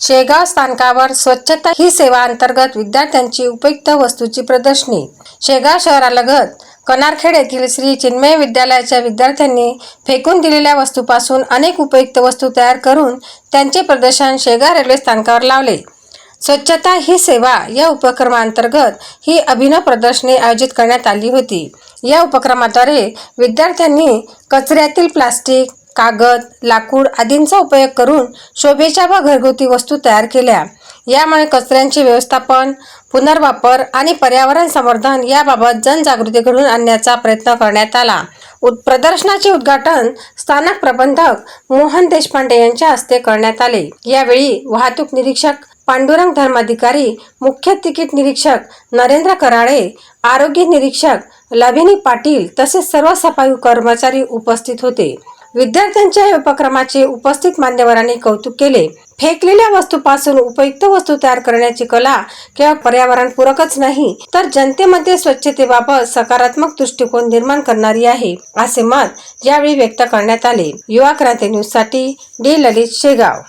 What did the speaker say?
शेगाव स्थानकावर स्वच्छता ही सेवा अंतर्गत विद्यार्थ्यांची उपयुक्त वस्तूची प्रदर्शनी। शेगाव शहरालगत कनारखेड येथील श्री चिन्मय विद्यालयाच्या विद्यार्थ्यांनी फेकून दिलेल्या वस्तूपासून अनेक उपयुक्त वस्तू तयार करून त्यांचे प्रदर्शन शेगाव रेल्वे स्थानकावर लावले। स्वच्छता ही सेवा या उपक्रमांतर्गत ही अभिनव प्रदर्शनी आयोजित करण्यात आली होती। या उपक्रमाद्वारे विद्यार्थ्यांनी कचऱ्यातील प्लास्टिक, कागद, लाकूड आदींचा उपयोग करून शोभेच्या व घरगुती वस्तू तयार केल्या। यामुळे कचऱ्यांचे व्यवस्थापन, पुनर्वापर आणि पर्यावरण संवर्धन याबाबत जनजागृती घडवून आणण्याचा प्रयत्न करण्यात आला। प्रदर्शनाचे उद्घाटन स्थानक प्रबंधक मोहन देशपांडे यांच्या हस्ते करण्यात आले। यावेळी वाहतूक निरीक्षक पांडुरंग धर्माधिकारी, मुख्य तिकीट निरीक्षक नरेंद्र कराळे, आरोग्य निरीक्षक लभिनी पाटील तसेच सर्व सफाई कर्मचारी उपस्थित होते। विद्यार्थ्यांच्या या उपक्रमाचे उपस्थित मान्यवरांनी कौतुक केले। फेकलेल्या वस्तूपासून उपयुक्त वस्तू तयार करण्याची कला केवळ पर्यावरणपूरकच नाही तर जनतेमध्ये स्वच्छतेबाबत सकारात्मक दृष्टिकोन निर्माण करणारी आहे, असे मत यावेळी व्यक्त करण्यात आले। युवा क्रांती न्यूज साठी डी ललित, शेगाव।